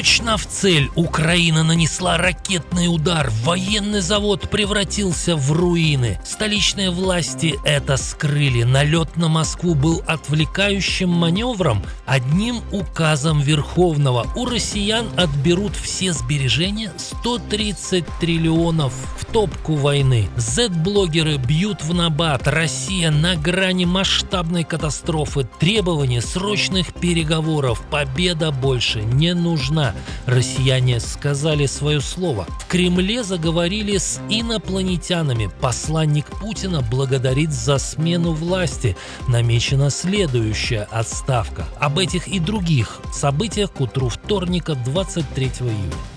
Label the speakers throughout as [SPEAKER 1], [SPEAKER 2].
[SPEAKER 1] Точно в цель Украина нанесла ракетный удар. Военный завод превратился в руины. Столичные власти это скрыли. Налет на Москву был отвлекающим маневром. Одним указом Верховного у россиян отберут все сбережения, 130 триллионов в топку войны. Z-блогеры бьют в набат. Россия на грани масштабной катастрофы. Требования срочных переговоров. Победа больше не нужна. Россияне сказали свое слово. В Кремле заговорили с инопланетянами. Посланник Путина благодарит за смену власти. Намечена следующая отставка. Об этих и других событиях к утру вторника, 23 июля.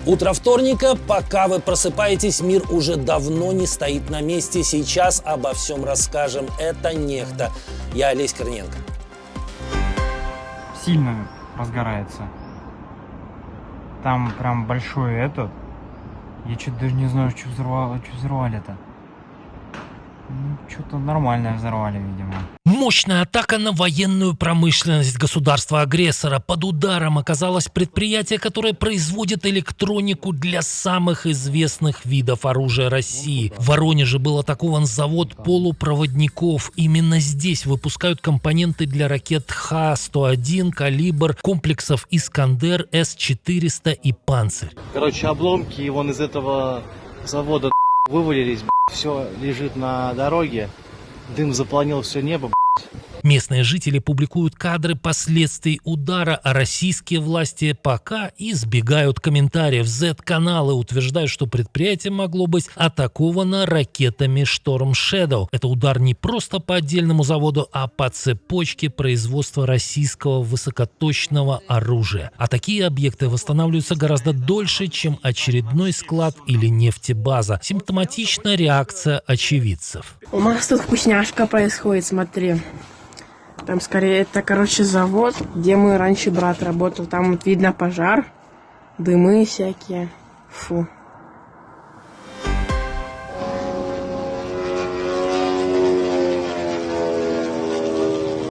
[SPEAKER 2] Утро вторника, пока вы просыпаетесь, мир уже давно не стоит на месте. Сейчас обо всем расскажем. Это Нехта. Я Олесь Корниенко.
[SPEAKER 3] Сильно разгорается. Там прям большой этот. Я что-то даже не знаю, что взорвали-то. Что-то нормальное взорвали, видимо.
[SPEAKER 1] Мощная атака на военную промышленность государства-агрессора. Под ударом оказалось предприятие, которое производит электронику для самых известных видов оружия России. В Воронеже был атакован завод полупроводников. Именно здесь выпускают компоненты для ракет Х-101, «Калибр», комплексов «Искандер», С-400 и «Панцирь».
[SPEAKER 4] Короче, обломки вон из этого завода вывалились, все лежит на дороге, дым заполнил все небо.
[SPEAKER 1] Местные жители публикуют кадры последствий удара, а российские власти пока избегают комментариев. Z-каналы утверждают, что предприятие могло быть атаковано ракетами Storm Shadow. Это удар не просто по отдельному заводу, а по цепочке производства российского высокоточного оружия. А такие объекты восстанавливаются гораздо дольше, чем очередной склад или нефтебаза. Симптоматична реакция очевидцев.
[SPEAKER 5] У нас тут вкусняшка происходит, смотри. Там скорее это, короче, завод, где мой раньше брат работал. Там вот видно пожар, дымы всякие. Фу.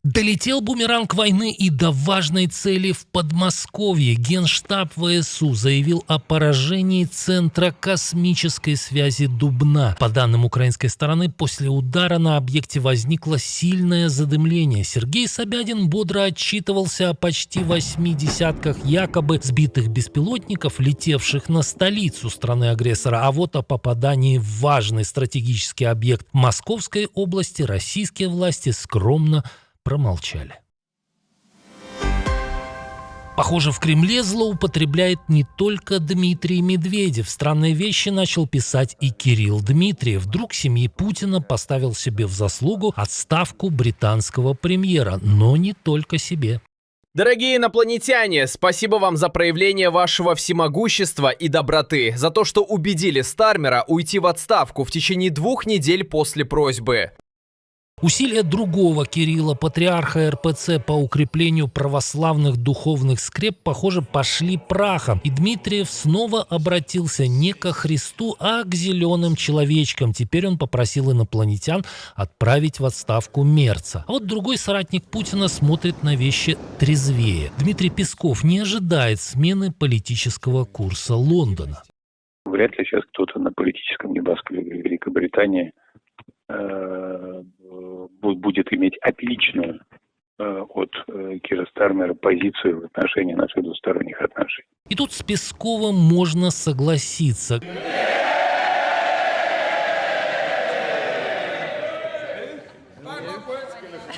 [SPEAKER 1] Долетел бумеранг войны и до важной цели в Подмосковье. Генштаб ВСУ заявил о поражении Центра космической связи Дубна. По данным украинской стороны, после удара на объекте возникло сильное задымление. Сергей Собянин бодро отчитывался о почти 8 десятках якобы сбитых беспилотников, летевших на столицу страны-агрессора. А вот о попадании в важный стратегический объект Московской области российские власти скромно промолчали. Похоже, в Кремле злоупотребляет не только Дмитрий Медведев. Странные вещи начал писать и Кирилл Дмитриев. Друг семьи Путина поставил себе в заслугу отставку британского премьера, но не только себе.
[SPEAKER 6] Дорогие инопланетяне, спасибо вам за проявление вашего всемогущества и доброты, за то, что убедили Стармера уйти в отставку в течение 2 недель после просьбы.
[SPEAKER 1] Усилия другого Кирилла, патриарха РПЦ по укреплению православных духовных скреп, похоже, пошли прахом. И Дмитриев снова обратился не ко Христу, а к зеленым человечкам. Теперь он попросил инопланетян отправить в отставку Мерца. А вот другой соратник Путина смотрит на вещи трезвее. Дмитрий Песков не ожидает смены политического курса Лондона.
[SPEAKER 7] Вряд ли сейчас кто-то на политическом небосклоне Великобритании будет иметь отличную от Кира Стармера позицию в отношении наших двусторонних отношений.
[SPEAKER 1] И тут с Песковым можно согласиться.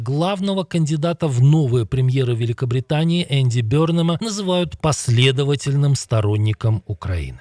[SPEAKER 1] Главного кандидата в новые премьеры Великобритании Энди Бернема называют последовательным сторонником Украины.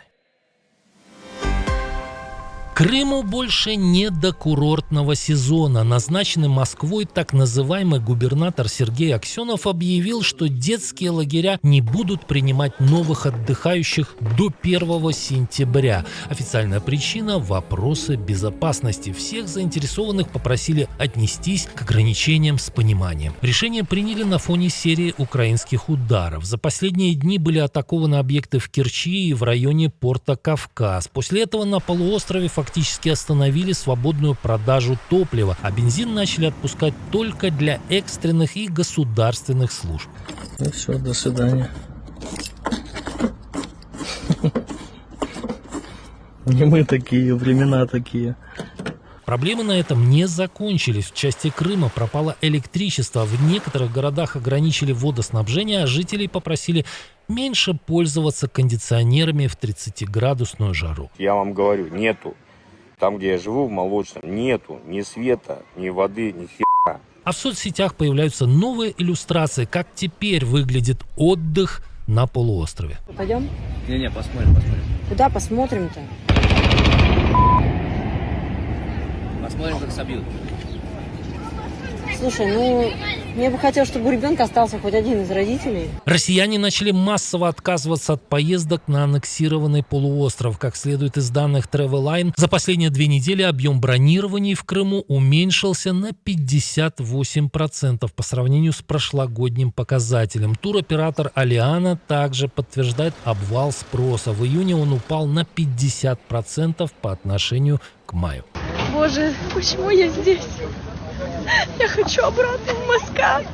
[SPEAKER 1] Крыму больше не до курортного сезона. Назначенный Москвой так называемый губернатор Сергей Аксенов объявил, что детские лагеря не будут принимать новых отдыхающих до 1 сентября. Официальная причина – вопросы безопасности. Всех заинтересованных попросили отнестись к ограничениям с пониманием. Решение приняли на фоне серии украинских ударов. За последние дни были атакованы объекты в Керчи и в районе порта Кавказ. После этого на полуострове фактически остановили свободную продажу топлива, а бензин начали отпускать только для экстренных и государственных служб.
[SPEAKER 8] Ну все, до свидания. Не мы такие, времена такие.
[SPEAKER 1] Проблемы на этом не закончились. В части Крыма пропало электричество, в некоторых городах ограничили водоснабжение, а жителей попросили меньше пользоваться кондиционерами в 30-градусную жару.
[SPEAKER 9] Я вам говорю, нету. Там, где я живу, в Молочном, нету ни света, ни воды, ни хера.
[SPEAKER 1] А в соцсетях появляются новые иллюстрации, как теперь выглядит отдых на полуострове.
[SPEAKER 10] Пойдем?
[SPEAKER 8] Не-не, посмотрим.
[SPEAKER 10] Куда посмотрим-то?
[SPEAKER 8] Посмотрим, как собьют.
[SPEAKER 10] Слушай, мне бы хотелось, чтобы у ребенка остался хоть один из родителей.
[SPEAKER 1] Россияне начали массово отказываться от поездок на аннексированный полуостров. Как следует из данных Traveline, за последние 2 недели объем бронирований в Крыму уменьшился на 58% по сравнению с прошлогодним показателем. Туроператор Алиана также подтверждает обвал спроса. В июне он упал на 50% по отношению к маю.
[SPEAKER 5] Боже, почему я здесь? Я хочу обратно в Москву.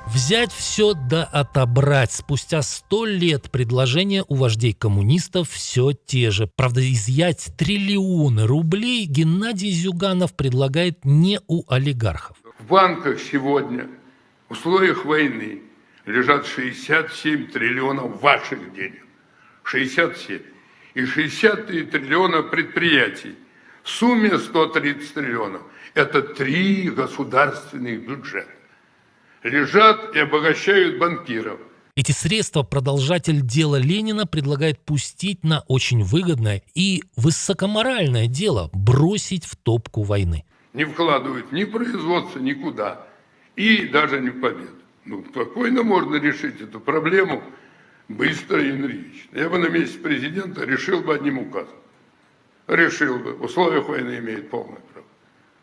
[SPEAKER 1] Взять все да отобрать. Спустя 100 лет предложения у вождей коммунистов все те же. Правда, изъять триллионы рублей Геннадий Зюганов предлагает не у олигархов.
[SPEAKER 11] В банках сегодня в условиях войны лежат 67 триллионов ваших денег. 67. И 63 триллиона предприятий. В сумме 130 триллионов. Это 3 государственных бюджета. Лежат и обогащают банкиров.
[SPEAKER 1] Эти средства продолжатель дела Ленина предлагает пустить на очень выгодное и высокоморальное дело – бросить в топку войны.
[SPEAKER 11] Не вкладывают ни в производство, никуда. И даже не в победу. Спокойно можно решить эту проблему быстро и энергично. Я бы на месте президента решил бы одним указом. Решил бы. В условиях войны имеет полное право.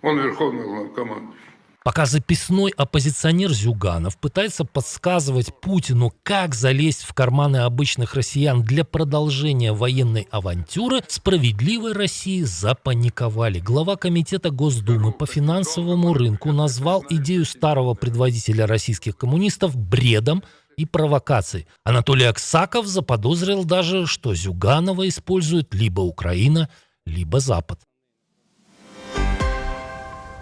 [SPEAKER 11] Он верховный главнокомандующий.
[SPEAKER 1] Пока записной оппозиционер Зюганов пытается подсказывать Путину, как залезть в карманы обычных россиян для продолжения военной авантюры, «Справедливой России» запаниковали. Глава комитета Госдумы по финансовому рынку назвал идею старого предводителя российских коммунистов бредом и провокацией. Анатолий Аксаков заподозрил даже, что Зюганова использует либо Украина, либо Запад.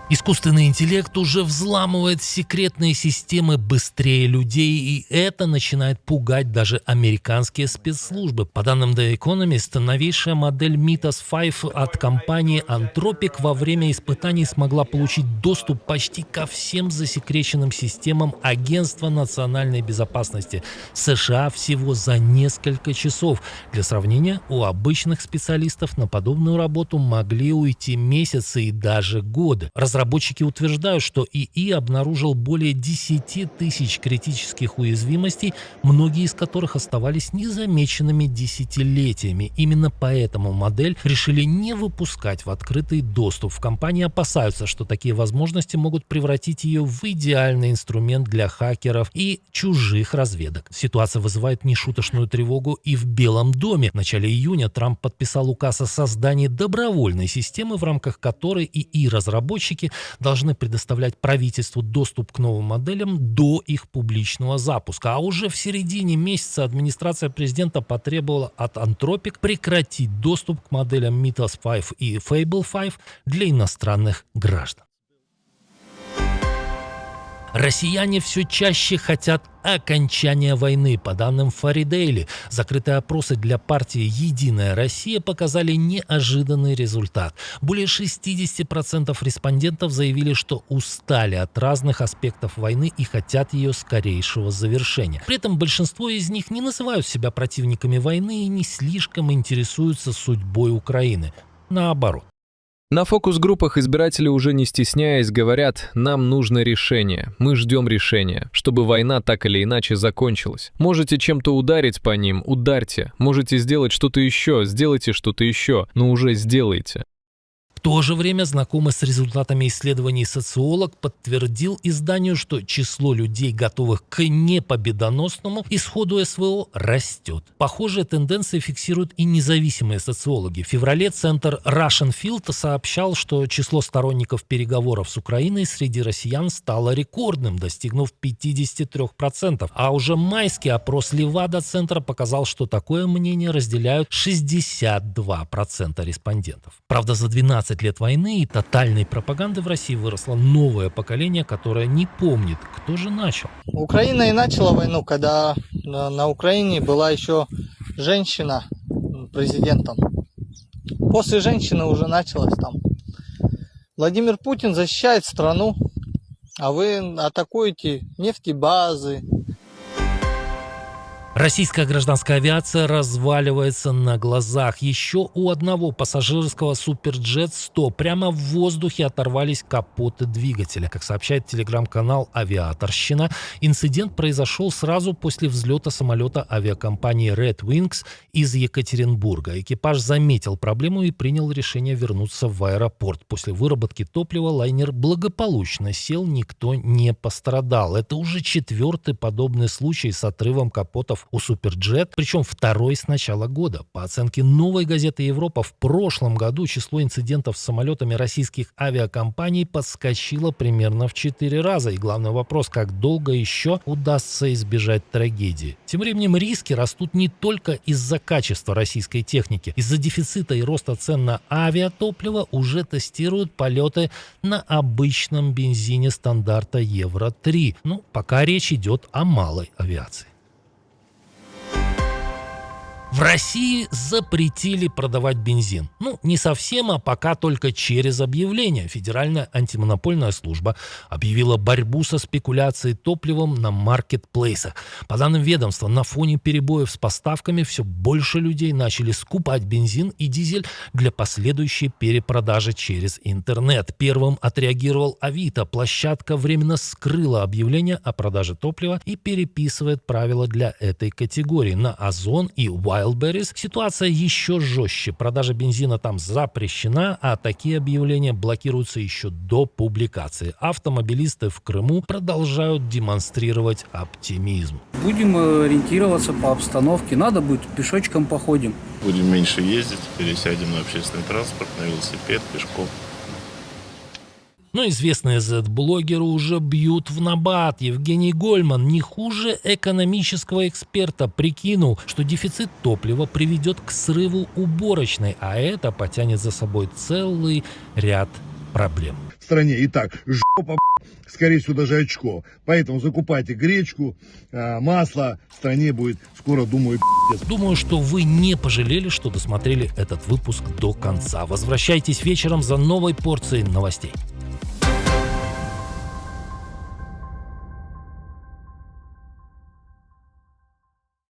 [SPEAKER 1] Искусственный интеллект уже взламывает секретные системы быстрее людей, и это начинает пугать даже американские спецслужбы. По данным The Economist, новейшая модель Mythos 5 от компании Anthropic во время испытаний смогла получить доступ почти ко всем засекреченным системам Агентства национальной безопасности США всего за несколько часов. Для сравнения, у обычных специалистов на подобную работу могли уйти месяцы и даже годы. Разработчики утверждают, что ИИ обнаружил более 10 тысяч критических уязвимостей, многие из которых оставались незамеченными десятилетиями. Именно поэтому модель решили не выпускать в открытый доступ. В компании опасаются, что такие возможности могут превратить ее в идеальный инструмент для хакеров и чужих разведок. Ситуация вызывает нешуточную тревогу и в Белом доме. В начале июня Трамп подписал указ о создании добровольной системы, в рамках которой ИИ-разработчики должны предоставлять правительству доступ к новым моделям до их публичного запуска. А уже в середине месяца администрация президента потребовала от Anthropic прекратить доступ к моделям Mythos 5 и Fable 5 для иностранных граждан. Россияне все чаще хотят окончания войны. По данным Фаридейли, закрытые опросы для партии «Единая Россия» показали неожиданный результат. Более 60% респондентов заявили, что устали от разных аспектов войны и хотят ее скорейшего завершения. При этом большинство из них не называют себя противниками войны и не слишком интересуются судьбой Украины. Наоборот.
[SPEAKER 12] На фокус-группах избиратели уже не стесняясь говорят: нам нужно решение, мы ждем решения, чтобы война так или иначе закончилась. Можете чем-то ударить по ним, ударьте, можете сделать что-то еще, сделайте что-то еще, но уже сделайте.
[SPEAKER 1] В то же время знакомый с результатами исследований социолог подтвердил изданию, что число людей, готовых к непобедоносному исходу СВО, растет. Похожие тенденции фиксируют и независимые социологи. В феврале центр Russian Field сообщал, что число сторонников переговоров с Украиной среди россиян стало рекордным, достигнув 53%. А уже майский опрос Левада-центра показал, что такое мнение разделяют 62% респондентов. Правда, за 12 лет войны и тотальной пропаганды в России выросло новое поколение, которое не помнит, кто же начал.
[SPEAKER 13] Украина и начала войну, когда на Украине была еще женщина президентом. После женщины уже началось там. Владимир Путин защищает страну, а вы атакуете нефтебазы.
[SPEAKER 1] Российская гражданская авиация разваливается на глазах. Еще у одного пассажирского Суперджет-100 прямо в воздухе оторвались капоты двигателя. Как сообщает телеграм-канал «Авиаторщина», инцидент произошел сразу после взлета самолета авиакомпании Red Wings из Екатеринбурга. Экипаж заметил проблему и принял решение вернуться в аэропорт. После выработки топлива лайнер благополучно сел, никто не пострадал. Это уже 4-й подобный случай с отрывом капотов у Суперджет, причем 2-й с начала года. По оценке «Новой газеты Европа», в прошлом году число инцидентов с самолетами российских авиакомпаний подскочило примерно в 4 раза. И главный вопрос, как долго еще удастся избежать трагедии. Тем временем риски растут не только из-за качества российской техники. Из-за дефицита и роста цен на авиатопливо уже тестируют полеты на обычном бензине стандарта Евро-3. Пока речь идет о малой авиации. В России запретили продавать бензин. Не совсем, а пока только через объявление. Федеральная антимонопольная служба объявила борьбу со спекуляцией топливом на маркетплейсах. По данным ведомства, на фоне перебоев с поставками все больше людей начали скупать бензин и дизель для последующей перепродажи через интернет. Первым отреагировал Авито. Площадка временно скрыла объявление о продаже топлива и переписывает правила для этой категории. На Озон и Wildberries ситуация еще жестче. Продажа бензина там запрещена, а такие объявления блокируются еще до публикации. Автомобилисты в Крыму продолжают демонстрировать оптимизм.
[SPEAKER 14] Будем ориентироваться по обстановке. Надо будет, пешочком походим.
[SPEAKER 15] Будем меньше ездить, пересядем на общественный транспорт, на велосипед, пешком.
[SPEAKER 1] Известные Z-блогеры уже бьют в набат. Евгений Гольман, не хуже экономического эксперта, прикинул, что дефицит топлива приведет к срыву уборочной, а это потянет за собой целый ряд проблем.
[SPEAKER 16] В стране и так жопа, скорее всего, даже очко. Поэтому закупайте гречку, масло. В стране будет скоро, думаю, пиздец.
[SPEAKER 1] Думаю, что вы не пожалели, что досмотрели этот выпуск до конца. Возвращайтесь вечером за новой порцией новостей.